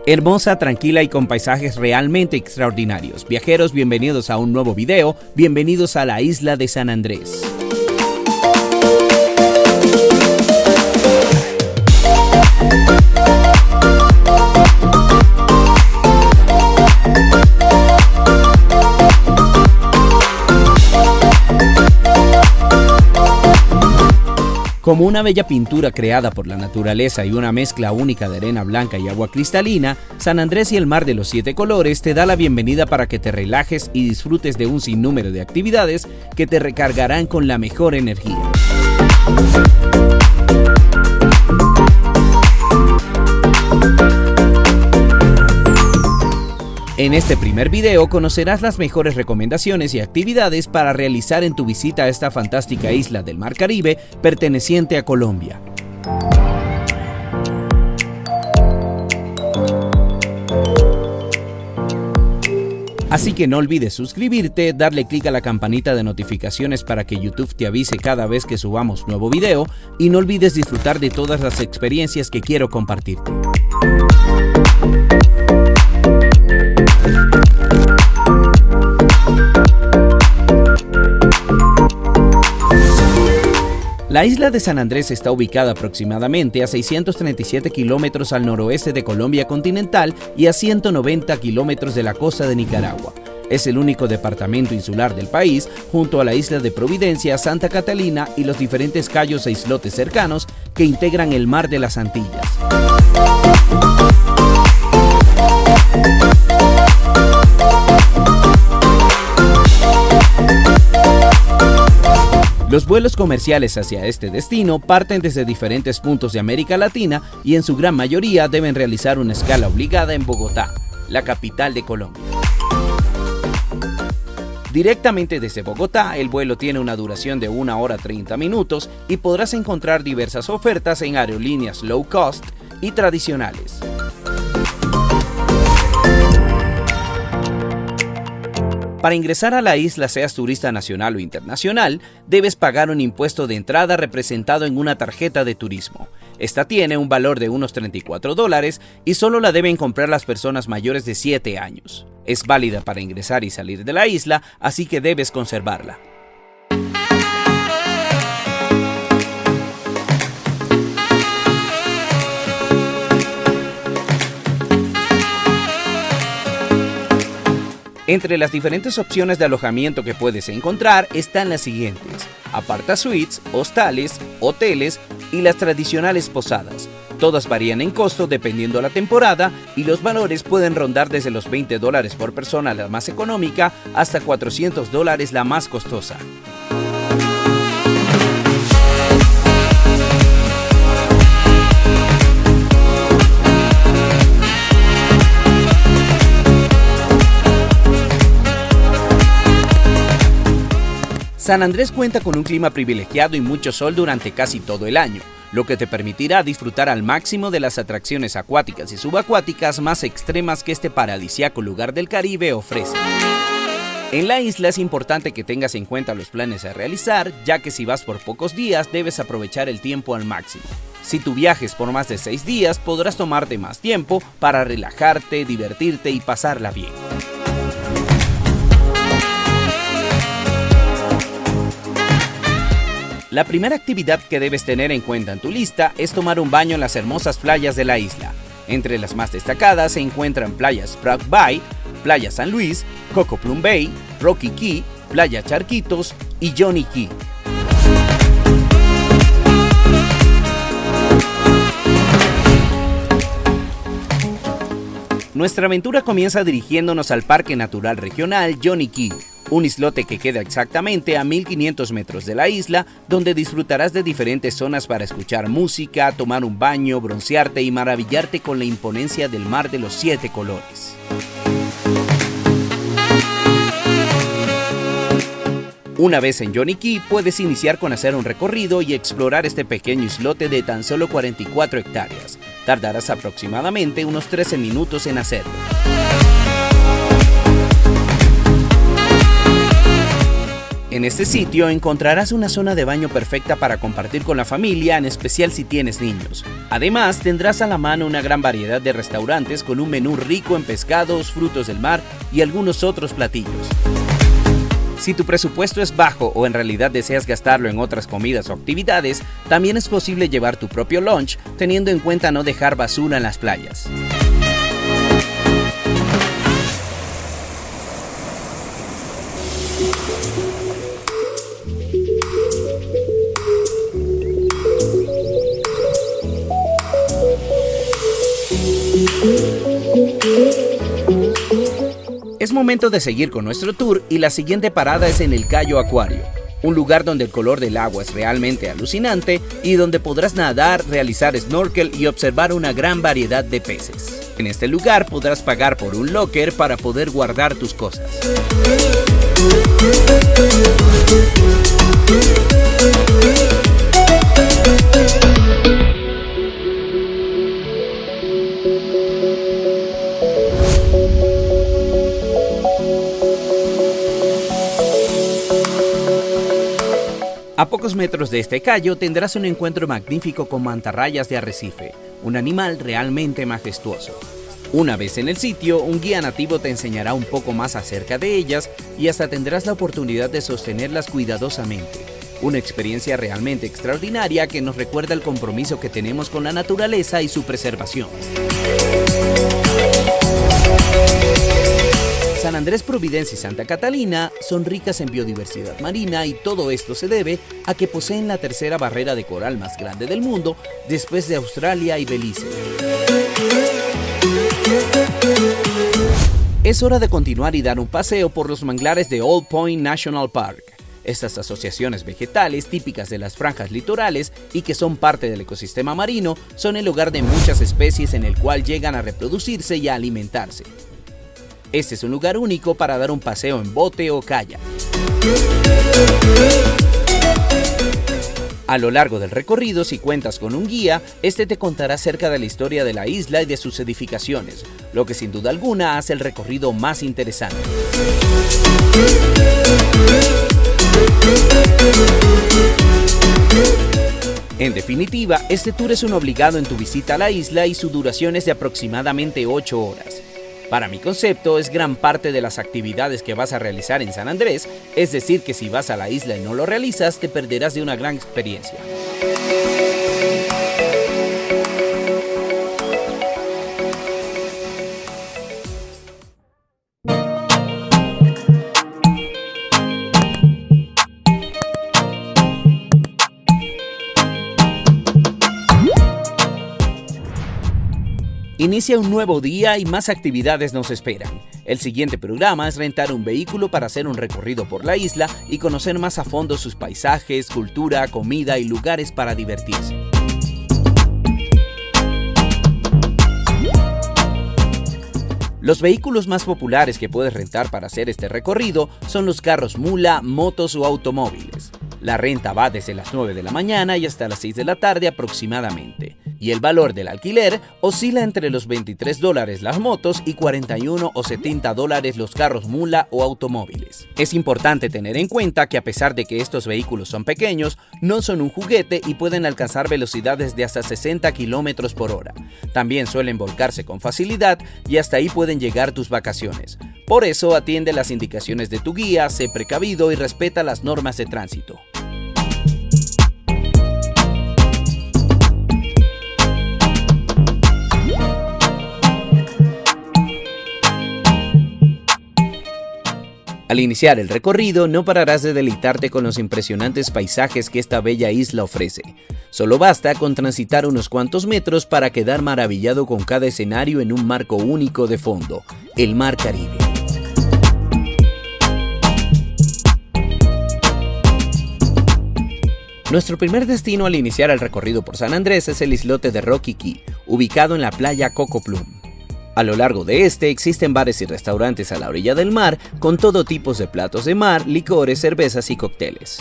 Hermosa, tranquila y con paisajes realmente extraordinarios. Viajeros, bienvenidos a un nuevo video, bienvenidos a la isla de San Andrés. Como una bella pintura creada por la naturaleza y una mezcla única de arena blanca y agua cristalina, San Andrés y el mar de los 7 colores te da la bienvenida para que te relajes y disfrutes de un sinnúmero de actividades que te recargarán con la mejor energía. En este primer video conocerás las mejores recomendaciones y actividades para realizar en tu visita a esta fantástica isla del Mar Caribe perteneciente a Colombia. Así que no olvides suscribirte, darle clic a la campanita de notificaciones para que YouTube te avise cada vez que subamos nuevo video y no olvides disfrutar de todas las experiencias que quiero compartirte. La isla de San Andrés está ubicada aproximadamente a 637 kilómetros al noroeste de Colombia continental y a 190 kilómetros de la costa de Nicaragua. Es el único departamento insular del país, junto a la isla de Providencia, Santa Catalina y los diferentes cayos e islotes cercanos que integran el Mar de las Antillas. Los vuelos comerciales hacia este destino parten desde diferentes puntos de América Latina y en su gran mayoría deben realizar una escala obligada en Bogotá, la capital de Colombia. Directamente desde Bogotá, el vuelo tiene una duración de 1 hora 30 minutos y podrás encontrar diversas ofertas en aerolíneas low cost y tradicionales. Para ingresar a la isla, seas turista nacional o internacional, debes pagar un impuesto de entrada representado en una tarjeta de turismo. Esta tiene un valor de unos $34 y solo la deben comprar las personas mayores de 7 años. Es válida para ingresar y salir de la isla, así que debes conservarla. Entre las diferentes opciones de alojamiento que puedes encontrar están las siguientes: apartasuites, hostales, hoteles y las tradicionales posadas. Todas varían en costo dependiendo la temporada y los valores pueden rondar desde los $20 por persona la más económica hasta $400 la más costosa. San Andrés cuenta con un clima privilegiado y mucho sol durante casi todo el año, lo que te permitirá disfrutar al máximo de las atracciones acuáticas y subacuáticas más extremas que este paradisíaco lugar del Caribe ofrece. En la isla es importante que tengas en cuenta los planes a realizar, ya que si vas por pocos días debes aprovechar el tiempo al máximo. Si tu viaje es por más de 6 días, podrás tomarte más tiempo para relajarte, divertirte y pasarla bien. La primera actividad que debes tener en cuenta en tu lista es tomar un baño en las hermosas playas de la isla. Entre las más destacadas se encuentran Playa Sprout Bay, Playa San Luis, Coco Plum Bay, Rocky Key, Playa Charquitos y Johnny Key. Nuestra aventura comienza dirigiéndonos al Parque Natural Regional Johnny Key, un islote que queda exactamente a 1500 metros de la isla, donde disfrutarás de diferentes zonas para escuchar música, tomar un baño, broncearte y maravillarte con la imponencia del mar de los 7 colores. Una vez en Johnny Key, puedes iniciar con hacer un recorrido y explorar este pequeño islote de tan solo 44 hectáreas. Tardarás aproximadamente unos 13 minutos en hacerlo. En este sitio encontrarás una zona de baño perfecta para compartir con la familia, en especial si tienes niños. Además, tendrás a la mano una gran variedad de restaurantes con un menú rico en pescados, frutos del mar y algunos otros platillos. Si tu presupuesto es bajo o en realidad deseas gastarlo en otras comidas o actividades, también es posible llevar tu propio lunch, teniendo en cuenta no dejar basura en las playas. Es momento de seguir con nuestro tour y la siguiente parada es en el Cayo Acuario, un lugar donde el color del agua es realmente alucinante y donde podrás nadar, realizar snorkel y observar una gran variedad de peces. En este lugar podrás pagar por un locker para poder guardar tus cosas. A pocos metros de este cayo tendrás un encuentro magnífico con mantarrayas de arrecife, un animal realmente majestuoso. Una vez en el sitio, un guía nativo te enseñará un poco más acerca de ellas y hasta tendrás la oportunidad de sostenerlas cuidadosamente. Una experiencia realmente extraordinaria que nos recuerda el compromiso que tenemos con la naturaleza y su preservación. San Andrés, Providencia y Santa Catalina son ricas en biodiversidad marina y todo esto se debe a que poseen la tercera barrera de coral más grande del mundo después de Australia y Belice. Es hora de continuar y dar un paseo por los manglares de Old Point National Park. Estas asociaciones vegetales típicas de las franjas litorales y que son parte del ecosistema marino son el hogar de muchas especies en el cual llegan a reproducirse y a alimentarse. Este es un lugar único para dar un paseo en bote o kayak. A lo largo del recorrido, si cuentas con un guía, este te contará acerca de la historia de la isla y de sus edificaciones, lo que sin duda alguna hace el recorrido más interesante. En definitiva, este tour es un obligado en tu visita a la isla y su duración es de aproximadamente 8 horas. Para mi concepto, es gran parte de las actividades que vas a realizar en San Andrés, es decir que si vas a la isla y no lo realizas, te perderás de una gran experiencia. Inicia un nuevo día y más actividades nos esperan. El siguiente programa es rentar un vehículo para hacer un recorrido por la isla y conocer más a fondo sus paisajes, cultura, comida y lugares para divertirse. Los vehículos más populares que puedes rentar para hacer este recorrido son los carros mula, motos o automóviles. La renta va desde las 9 de la mañana y hasta las 6 de la tarde aproximadamente. Y el valor del alquiler oscila entre los $23 las motos y $41 o $70 los carros mula o automóviles. Es importante tener en cuenta que a pesar de que estos vehículos son pequeños, no son un juguete y pueden alcanzar velocidades de hasta 60 km por hora. También suelen volcarse con facilidad y hasta ahí pueden llegar tus vacaciones. Por eso atiende las indicaciones de tu guía, sé precavido y respeta las normas de tránsito. Al iniciar el recorrido, no pararás de deleitarte con los impresionantes paisajes que esta bella isla ofrece. Solo basta con transitar unos cuantos metros para quedar maravillado con cada escenario en un marco único de fondo, el Mar Caribe. Nuestro primer destino al iniciar el recorrido por San Andrés es el islote de Rocky Key, ubicado en la playa Coco Plum. A lo largo de este existen bares y restaurantes a la orilla del mar con todo tipo de platos de mar, licores, cervezas y cócteles.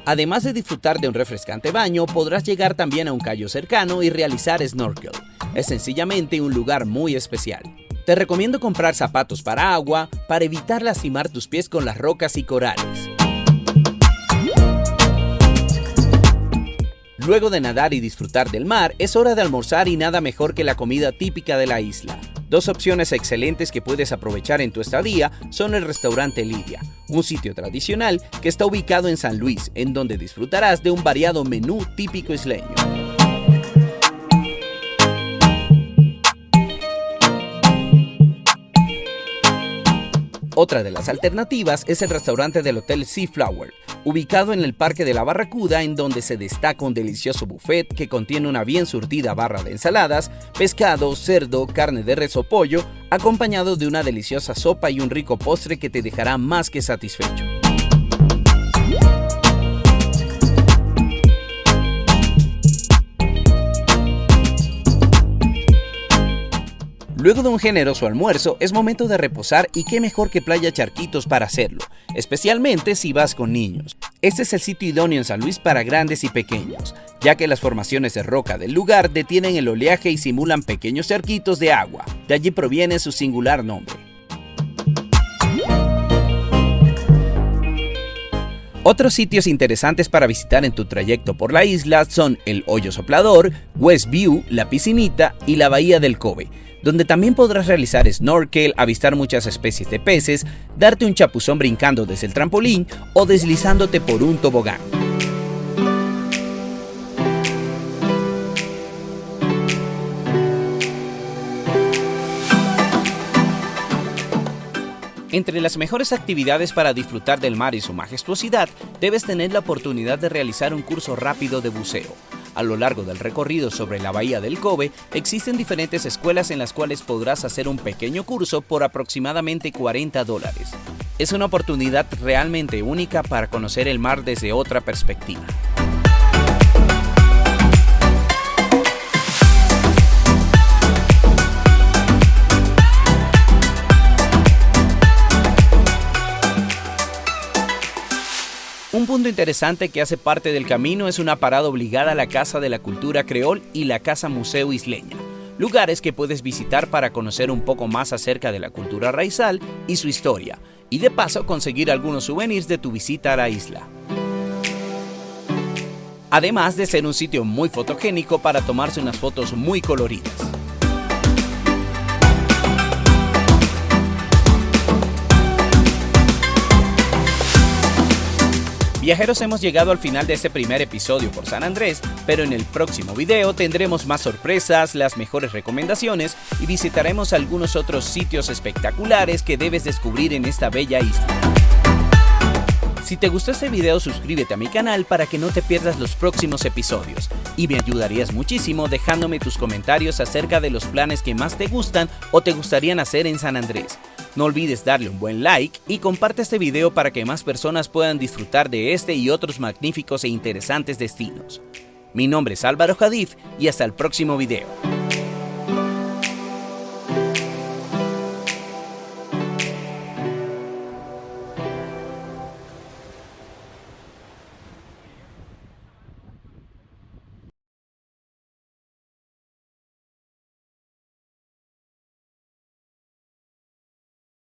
Además de disfrutar de un refrescante baño, podrás llegar también a un cayo cercano y realizar snorkel. Es sencillamente un lugar muy especial. Te recomiendo comprar zapatos para agua para evitar lastimar tus pies con las rocas y corales. Luego de nadar y disfrutar del mar, es hora de almorzar y nada mejor que la comida típica de la isla. Dos opciones excelentes que puedes aprovechar en tu estadía son el restaurante Lidia, un sitio tradicional que está ubicado en San Luis, en donde disfrutarás de un variado menú típico isleño. Otra de las alternativas es el restaurante del Hotel Seaflower, ubicado en el Parque de la Barracuda, en donde se destaca un delicioso buffet que contiene una bien surtida barra de ensaladas, pescado, cerdo, carne de res o pollo, acompañado de una deliciosa sopa y un rico postre que te dejará más que satisfecho. Luego de un generoso almuerzo, es momento de reposar y qué mejor que Playa Charquitos para hacerlo, especialmente si vas con niños. Este es el sitio idóneo en San Luis para grandes y pequeños, ya que las formaciones de roca del lugar detienen el oleaje y simulan pequeños charquitos de agua. De allí proviene su singular nombre. Otros sitios interesantes para visitar en tu trayecto por la isla son el Hoyo Soplador, West View, la Piscinita y la Bahía del Cobe, donde también podrás realizar snorkel, avistar muchas especies de peces, darte un chapuzón brincando desde el trampolín o deslizándote por un tobogán. Entre las mejores actividades para disfrutar del mar y su majestuosidad, debes tener la oportunidad de realizar un curso rápido de buceo. A lo largo del recorrido sobre la Bahía del Cobe, existen diferentes escuelas en las cuales podrás hacer un pequeño curso por aproximadamente $40. Es una oportunidad realmente única para conocer el mar desde otra perspectiva. Un punto interesante que hace parte del camino es una parada obligada a la Casa de la Cultura Creol y la Casa Museo Isleña, lugares que puedes visitar para conocer un poco más acerca de la cultura raizal y su historia, y de paso conseguir algunos souvenirs de tu visita a la isla. Además de ser un sitio muy fotogénico para tomarse unas fotos muy coloridas. Viajeros, hemos llegado al final de este primer episodio por San Andrés, pero en el próximo video tendremos más sorpresas, las mejores recomendaciones y visitaremos algunos otros sitios espectaculares que debes descubrir en esta bella isla. Si te gustó este video, suscríbete a mi canal para que no te pierdas los próximos episodios y me ayudarías muchísimo dejándome tus comentarios acerca de los planes que más te gustan o te gustarían hacer en San Andrés. No olvides darle un buen like y comparte este video para que más personas puedan disfrutar de este y otros magníficos e interesantes destinos. Mi nombre es Álvaro Jadif y hasta el próximo video.